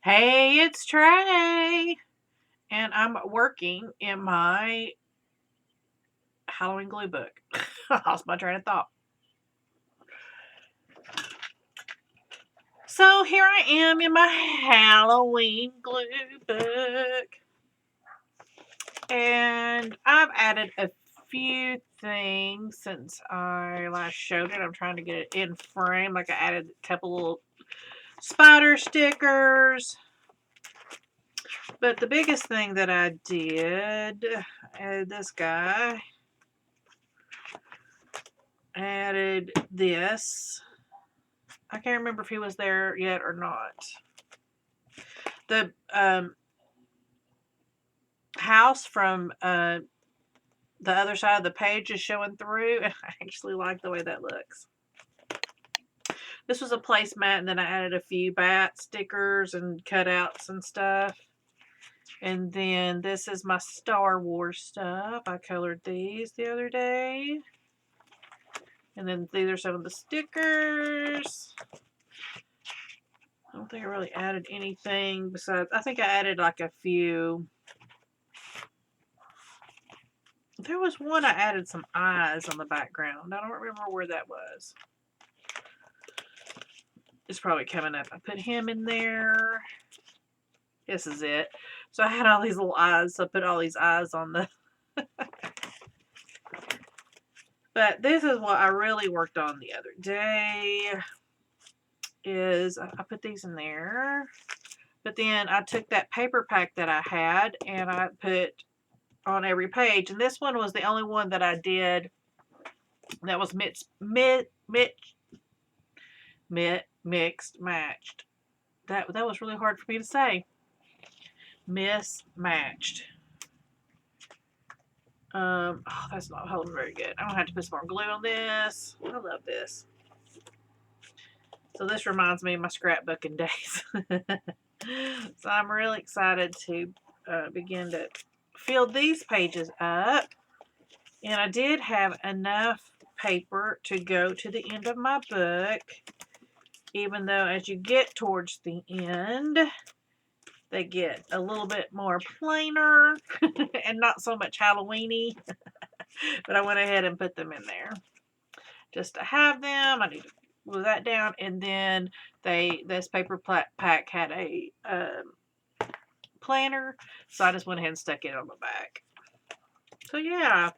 Hey, it's Trey, and I'm working in my Halloween glue book. I lost my train of thought. So here I am in my Halloween glue book, and I've added a few things since I last showed it. I'm trying to get it in frame. Like I added a couple little spider stickers. But the biggest thing that I did, this guy. Added this. I can't remember if he was there yet or not. The house from the other side of the page is showing through, and I actually like the way that looks. This was a placemat, and then I added a few bat stickers and cutouts and stuff. And then this is my Star Wars stuff. I colored these the other day. And then these are some of the stickers. I don't think I really added anything besides, I think I added like a few. There was one I added some eyes on the background. I don't remember where that was. It's probably coming up. I put him in there. This is it. So I had all these little eyes. So I put all these eyes on the... But this is what I really worked on the other day. Is I put these in there. But then I took that paper pack that I had and I put on every page. And this one was the only one that I did that was mixed, matched. That was really hard for me to say. Mismatched. Oh, that's not holding very good. I'm gonna have to put some more glue on this. I love this. So this reminds me of my scrapbooking days. So I'm really excited to begin to fill these pages up. And I did have enough paper to go to the end of my book, even though as you get towards the end, they get a little bit more plainer and not so much Halloween-y. But I went ahead and put them in there just to have them. I need to glue that down. And then this paper pack had a planner, so I just went ahead and stuck it on the back. So yeah.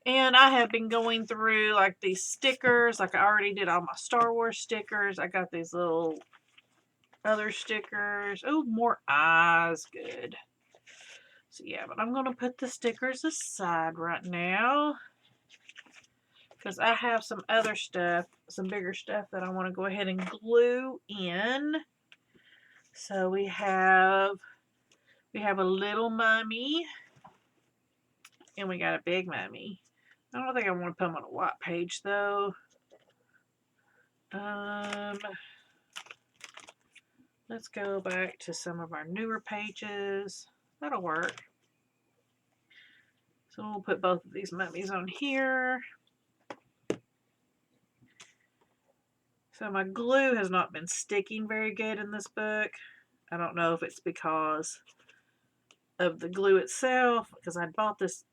And I have been going through like these stickers. Like I already did all my Star Wars stickers. I got these little other stickers. Oh, more eyes. Good. So yeah, but I'm going to put the stickers aside right now because I have some other stuff, some bigger stuff that I want to go ahead and glue in. So we have a little mummy and we got a big mummy. I don't think I want to put them on a white page though. Let's go back to some of our newer pages. That'll work. So we'll put both of these mummies on here. So my glue has not been sticking very good in this book. I don't know if it's because of the glue itself, because I bought this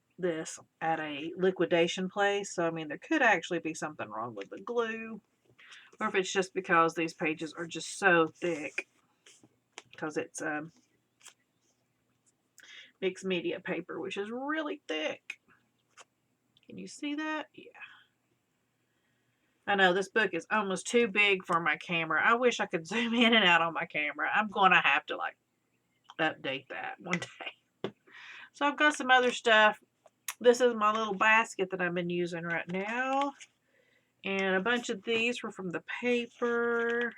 at a liquidation place. So I mean, there could actually be something wrong with the glue, or if it's just because these pages are just so thick, because it's mixed media paper, which is really thick. Can you see that? Yeah. I know this book is almost too big for my camera. I wish I could zoom in and out on my camera. I'm going to have to like update that one day. So I've got some other stuff. This is my little basket that I've been using right now. And a bunch of these were from the paper.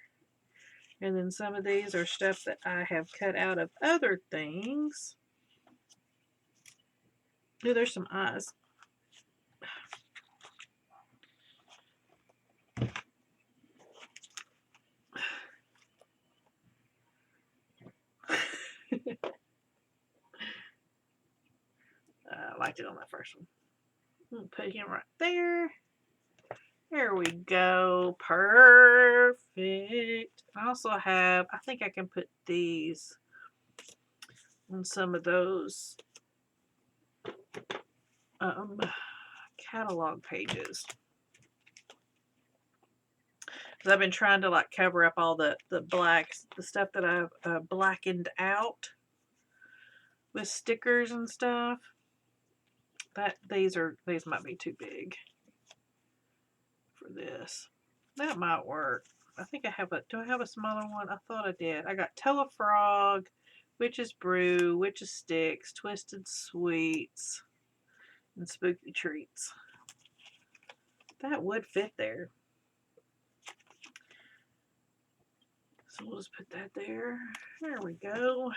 And then some of these are stuff that I have cut out of other things. Oh, there's some eyes. I liked it on that first one. Put him right there. There we go. Perfect. I also have, I think I can put these on some of those catalog pages. Because I've been trying to like cover up all the blacks, the stuff that I've blackened out with stickers and stuff. These might be too big for this. That might work. I think I have do I have a smaller one? I thought I did. I got Toa Frog, Witch's Brew, Witch's Sticks, Twisted Sweets, and Spooky Treats. That would fit there. So we'll just put that there. There we go.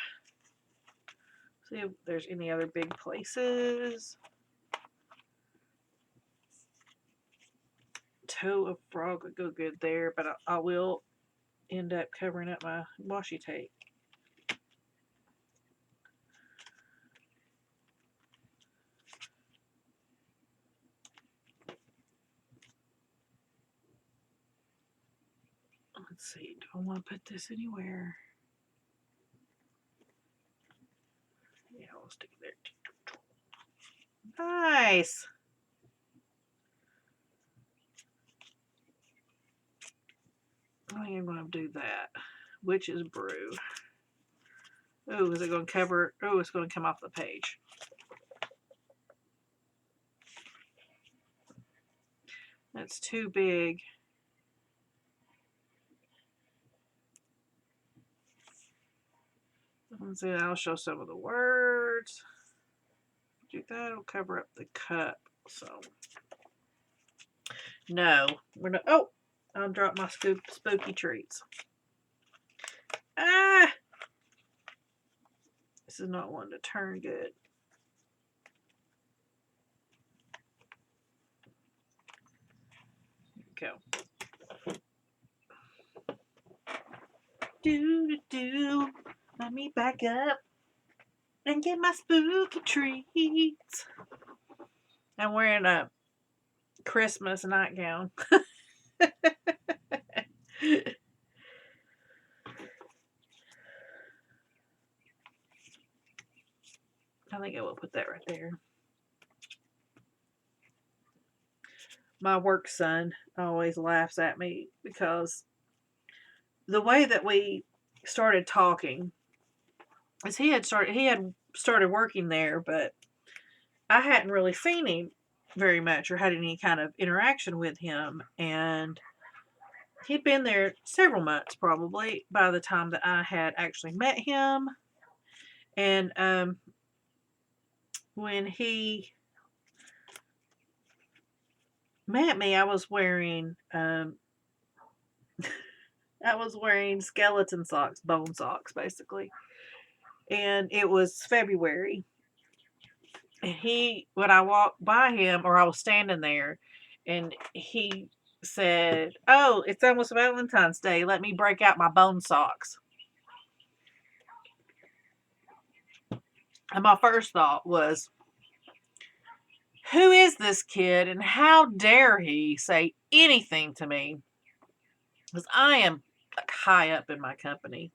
See if there's any other big places. Toe of Frog would go good there, but I will end up covering up my washi tape. Let's see, do I want to put this anywhere? Yeah, we'll stick it there. Nice! I think I'm going to do that. Witch's Brew. Oh, is it going to cover? Oh, it's going to come off the page. That's too big. Let's see, I'll show some of the words. Do that, it'll cover up the cup. So, no, we're not. Oh, I'll drop my spooky treats. Ah! This is not one to turn good. Go. Do. Let me back up and get my spooky treats. I'm wearing a Christmas nightgown. I think I will put that right there. My work son always laughs at me because the way that we started talking is he had started working there, but I hadn't really seen him very much or had any kind of interaction with him, and he'd been there several months probably by the time that I had actually met him. And when he met me, I was wearing skeleton socks, bone socks basically. And it was February. And when I walked by him, or I was standing there, and he said, "Oh, it's almost Valentine's Day. Let me break out my bone socks." And my first thought was, who is this kid and how dare he say anything to me? Because I am like high up in my company.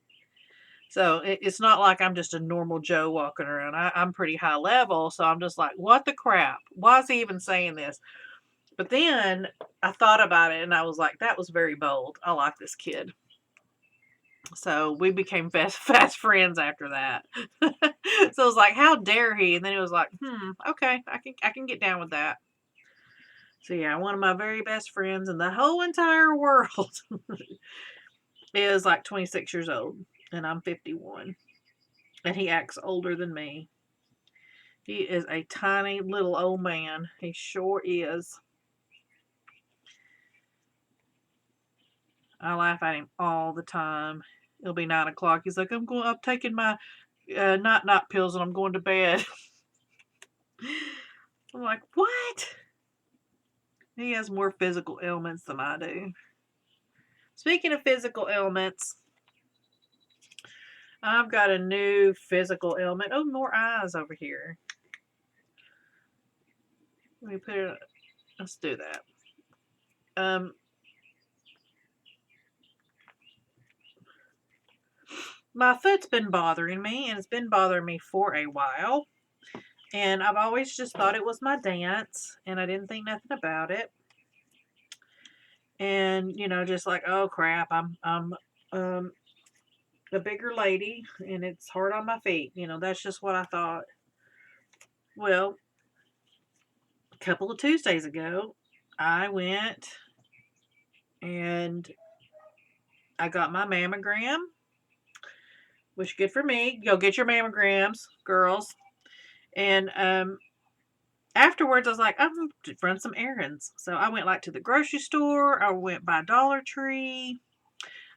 So it's not like I'm just a normal Joe walking around. I'm pretty high level. So I'm just like, what the crap? Why is he even saying this? But then I thought about it and I was like, that was very bold. I like this kid. So we became fast friends after that. So it was like, how dare he? And then it was like, okay, I can get down with that. So yeah, one of my very best friends in the whole entire world is like 26 years old, and I'm 51. And he acts older than me. He is a tiny little old man. He sure is. I laugh at him all the time. It'll be 9 o'clock. He's like, I'm taking my night pills and I'm going to bed. I'm like, what? He has more physical ailments than I do. Speaking of physical ailments, I've got a new physical ailment. Oh, more eyes over here. Let me let's do that. my foot's been bothering me, and it's been bothering me for a while. And I've always just thought it was my dance, and I didn't think nothing about it. And, you know, just like, oh crap, I'm a bigger lady, and it's hard on my feet. You know, that's just what I thought. Well, a couple of Tuesdays ago, I went and I got my mammogram, which good for me. Go get your mammograms, girls. And afterwards, I was like, I'm going to run some errands. So I went like to the grocery store. I went by Dollar Tree.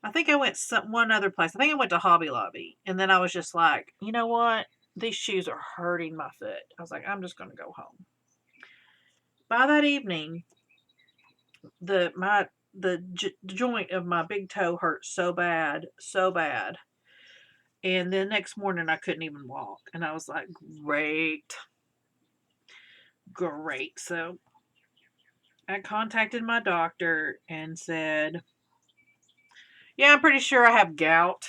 I think I went one other place. I think I went to Hobby Lobby. And then I was just like, you know what? These shoes are hurting my foot. I was like, I'm just going to go home. By that evening, the joint of my big toe hurt so bad, so bad. And the next morning I couldn't even walk. And I was like, great. So I contacted my doctor and said, yeah, I'm pretty sure I have gout.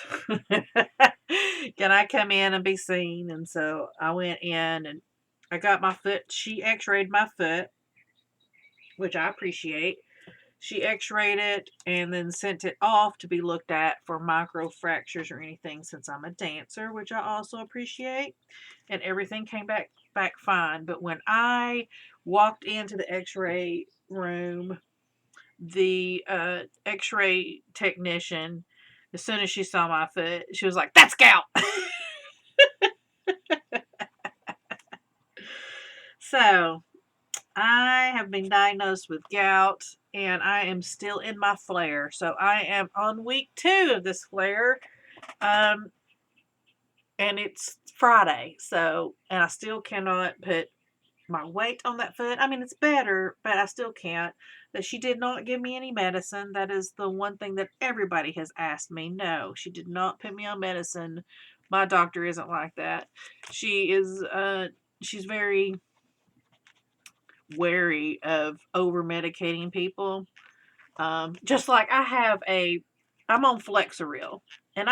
Can I come in and be seen? And so I went in and I got my foot. She x-rayed my foot, which I appreciate. She x-rayed it and then sent it off to be looked at for micro fractures or anything, since I'm a dancer, which I also appreciate. And everything came back fine. But when I walked into the x-ray room, the x-ray technician, as soon as she saw my foot, she was like, that's gout. So I have been diagnosed with gout, and I am still in my flare. So I am on week 2 of this flare. And it's Friday. So, and I still cannot put my weight on that foot. I mean, it's better, but I still can't. That she did not give me any medicine. That is the one thing that everybody has asked me. No, she did not put me on medicine. My doctor isn't like that. She is, she's very wary of over medicating people. Just like I'm on Flexeril, and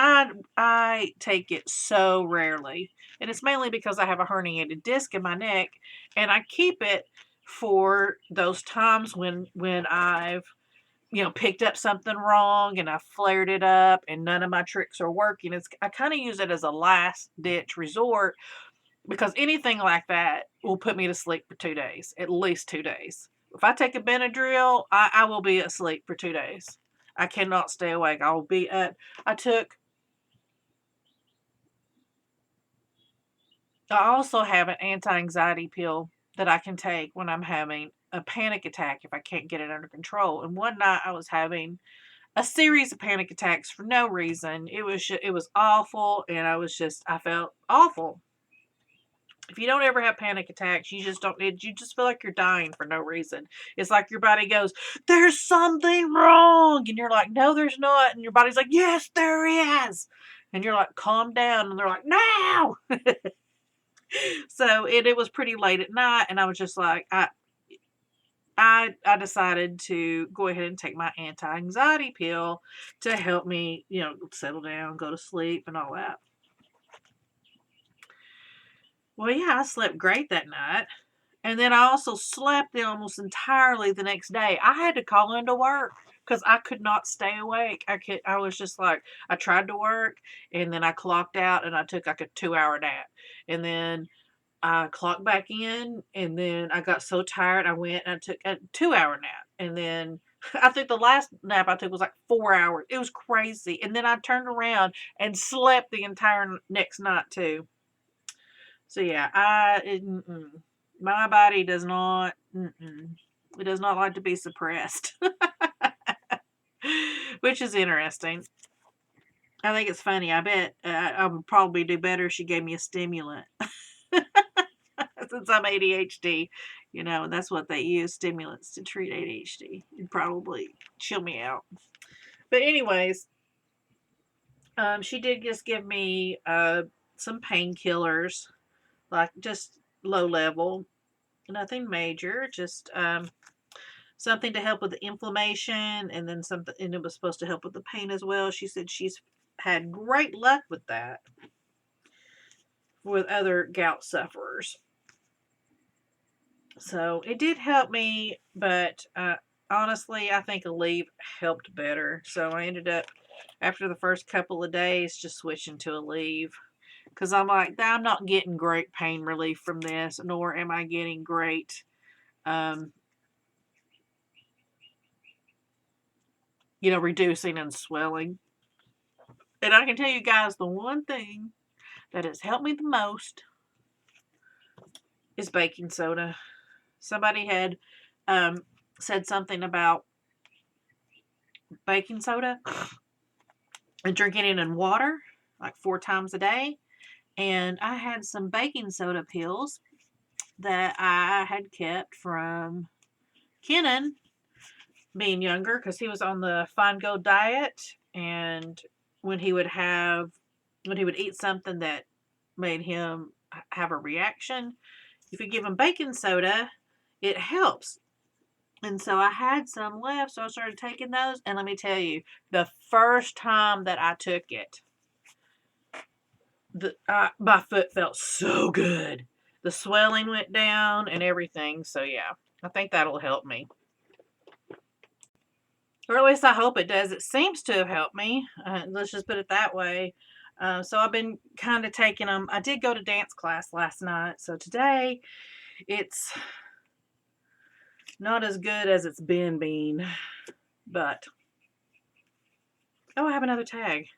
I take it so rarely, and it's mainly because I have a herniated disc in my neck, and I keep it for those times when I've picked up something wrong and I flared it up and none of my tricks are working. I kind of use it as a last ditch resort, because anything like that will put me to sleep for 2 days, at least 2 days. If I take a Benadryl, I will be asleep for 2 days. I cannot stay awake. I will be up. I also have an anti-anxiety pill that I can take when I'm having a panic attack if I can't get it under control. And one night I was having a series of panic attacks for no reason. It was awful, and I felt awful. If you don't ever have panic attacks, you just feel like you're dying for no reason. It's like your body goes, there's something wrong. And you're like, no, there's not. And your body's like, yes, there is. And you're like, calm down. And they're like, no. So it was pretty late at night. And I was just like, I decided to go ahead and take my anti-anxiety pill to help me, settle down, go to sleep and all that. Well, yeah, I slept great that night. And then I also slept almost entirely the next day. I had to call into work because I could not stay awake. I was just like, I tried to work, and then I clocked out and I took like a 2-hour nap. And then I clocked back in, and then I got so tired I went and I took a 2-hour nap. And then I think the last nap I took was like 4 hours. It was crazy. And then I turned around and slept the entire next night too. So yeah, my body does not, it does not like to be suppressed, which is interesting. I think it's funny. I bet I would probably do better if she gave me a stimulant, since I'm ADHD, and that's what they use, stimulants, to treat ADHD. It'd probably chill me out. But anyways, she did just give me some painkillers, like just low level. Nothing major, just something to help with the inflammation, and then something, and it was supposed to help with the pain as well. She said she's had great luck with that with other gout sufferers. So it did help me, but honestly, I think Aleve helped better. So I ended up, after the first couple of days, just switching to Aleve. Because I'm like, I'm not getting great pain relief from this, nor am I getting great, reducing and swelling. And I can tell you guys, the one thing that has helped me the most is baking soda. Somebody had said something about baking soda and drinking it in water like 4 times a day. And I had some baking soda pills that I had kept from Kenan being younger, because he was on the Fine Gold diet, and when he would eat something that made him have a reaction, if you give him baking soda, it helps. And so I had some left, so I started taking those, and let me tell you, the first time that I took it, my foot felt so good. The swelling went down and everything. So yeah, I think that'll help me. Or at least I hope it does. It seems to have helped me. Let's just put it that way. So I've been kind of taking them. I did go to dance class last night. So today it's not as good as it's been. But, oh, I have another tag.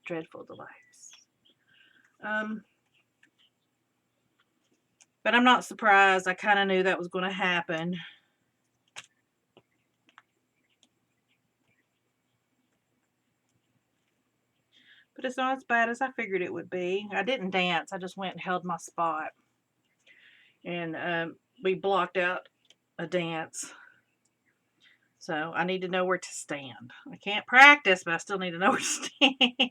Dreadful Delights. But I'm not surprised. I kind of knew that was going to happen. But it's not as bad as I figured it would be. I didn't dance. I just went and held my spot. And we blocked out a dance. So I need to know where to stand. I can't practice, but I still need to know where to stand.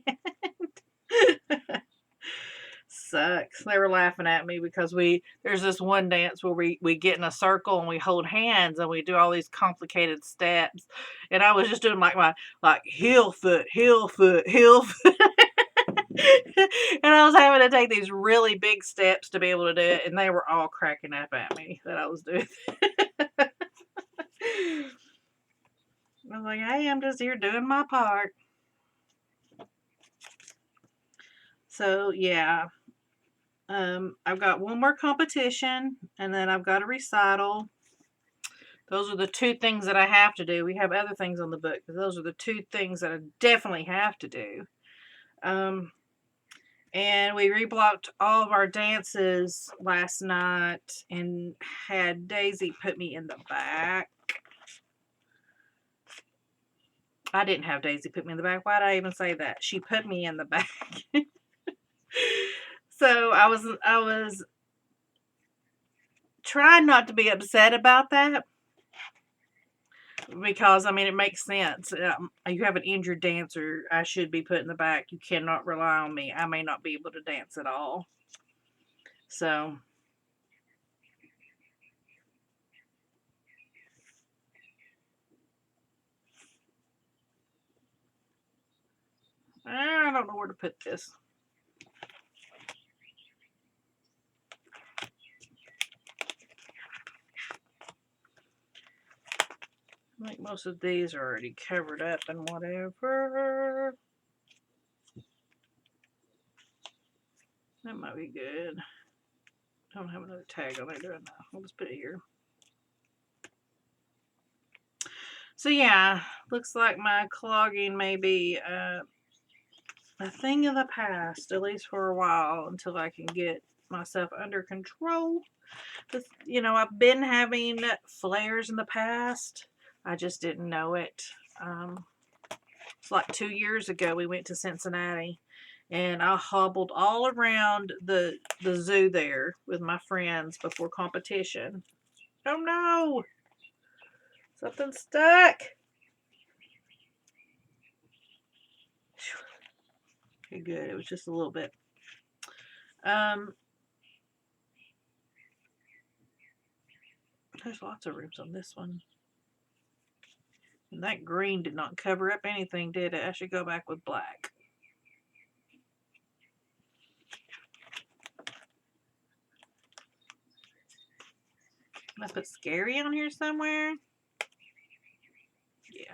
Sucks. They were laughing at me because there's this one dance where we get in a circle and we hold hands and we do all these complicated steps. And I was just doing my heel foot, heel foot, heel foot. And I was having to take these really big steps to be able to do it, and they were all cracking up at me that I was doing I was like, hey, I'm just here doing my part. So yeah, I've got one more competition, and then I've got a recital. Those are the 2 things that I have to do. We have other things on the book, but those are the 2 things that I definitely have to do. And we reblocked all of our dances last night and had Daisy put me in the back. I didn't have Daisy put me in the back. Why did I even say that? She put me in the back. So I was trying not to be upset about that, because I mean it makes sense. You have an injured dancer. I should be put in the back. You cannot rely on me. I may not be able to dance at all. So I don't know where to put this. I think most of these are already covered up and whatever. That might be good. I don't have another tag on there, do I? I'll just put it here. So yeah, looks like my clogging may be a thing of the past, at least for a while, until I can get myself under control. I've been having flares in the past. I just didn't know it. It's like 2 years ago we went to Cincinnati, and I hobbled all around the zoo there with my friends before competition. Oh no! Something stuck! Okay, good. It was just a little bit. There's lots of rooms on this one. And that green did not cover up anything, did it? I should go back with black. Let's put scary on here somewhere. Yeah.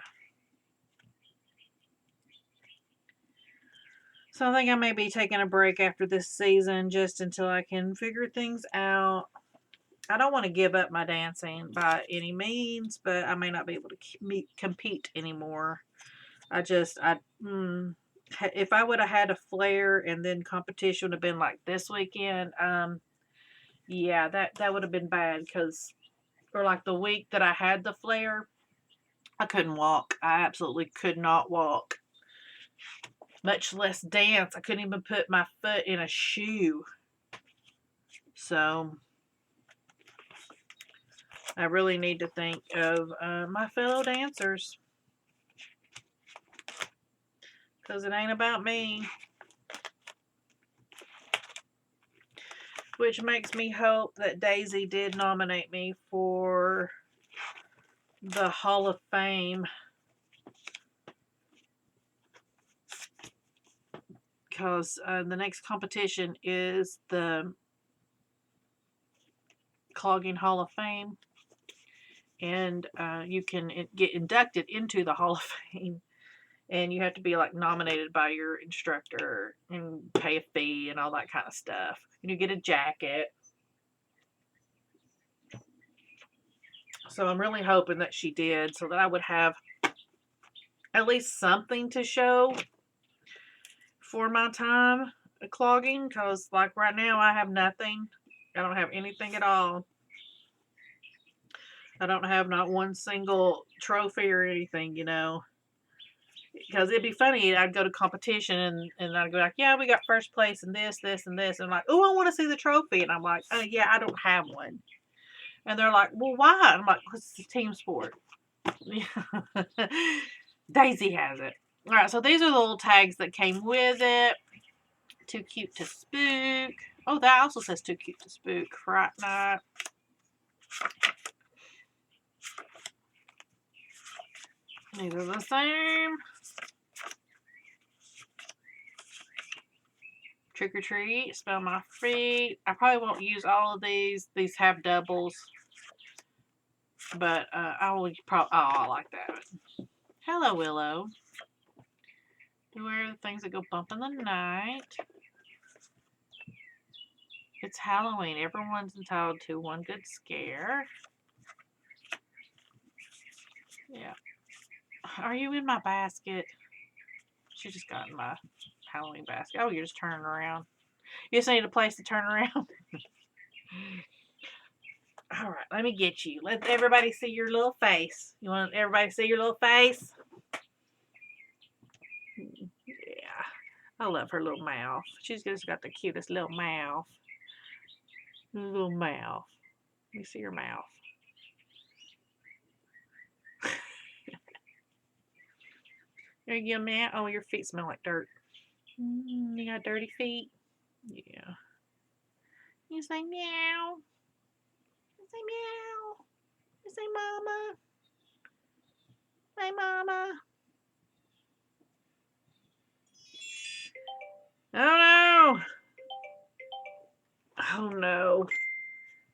So I think I may be taking a break after this season just until I can figure things out. I don't want to give up my dancing by any means, but I may not be able to compete anymore. If I would have had a flare and then competition would have been like this weekend, yeah, that would have been bad or like the week that I had the flare, I couldn't walk. I absolutely could not walk, much less dance. I couldn't even put my foot in a shoe. So I really need to think of my fellow dancers, because it ain't about me. Which makes me hope that Daisy did nominate me for the Hall of Fame, because the next competition is the Clogging Hall of Fame, and you can get inducted into the Hall of Fame, and you have to be like nominated by your instructor and pay a fee and all that kind of stuff, and you get a jacket. So I'm really hoping that she did, so that I would have at least something to show for my time clogging, because like right now I have nothing. I don't have anything at all. I don't have not one single trophy or anything, because it'd be funny. I'd go to competition and I'd go like, yeah, we got first place in this, this, and this. And I'm like, oh, I want to see the trophy. And I'm like, oh, yeah, I don't have one. And they're like, well, why? And I'm like, because it's a team sport. Daisy has it. All right, so these are the little tags that came with it. Too cute to spook. Oh, that also says too cute to spook. Fright night. These are the same. Trick or treat. Spell my feet. I probably won't use all of these. These have doubles. But I will probably. Oh, I like that. Hello, Willow. Beware the things that go bump in the night. It's Halloween. Everyone's entitled to one good scare. Yeah. Are you in my basket? She just got in my Halloween basket. Oh, you're just turning around. You just need a place to turn around. All right, let me get you. Let everybody see your little face. You want everybody to see your little face? Yeah. I love her little mouth. She's just got the cutest little mouth. Little mouth. Let me see your mouth. There you go, man. Oh, your feet smell like dirt. You got dirty feet? Yeah. You say meow. You say meow. You say mama. Say mama. Oh no. Oh no.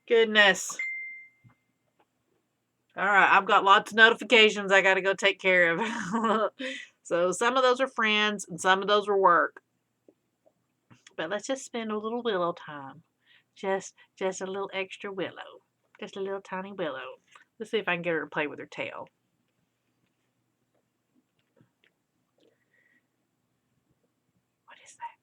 Goodness. All right, I've got lots of notifications I got to go take care of. So some of those are friends and some of those are work. But let's just spend a little Willow time. Just a little extra Willow. Just a little tiny Willow. Let's see if I can get her to play with her tail. What is that?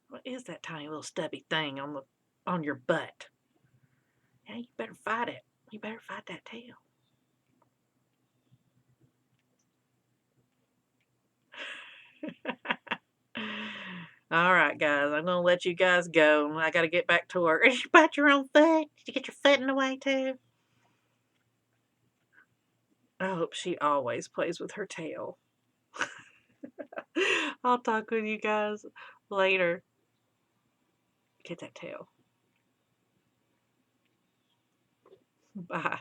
What is that tiny little stubby thing on your butt? Yeah, you better fight it. You better fight that tail. All right, guys. I'm going to let you guys go. I got to get back to work. Did you bite your own foot? Did you get your foot in the way, too? I hope she always plays with her tail. I'll talk with you guys later. Get that tail. Bye.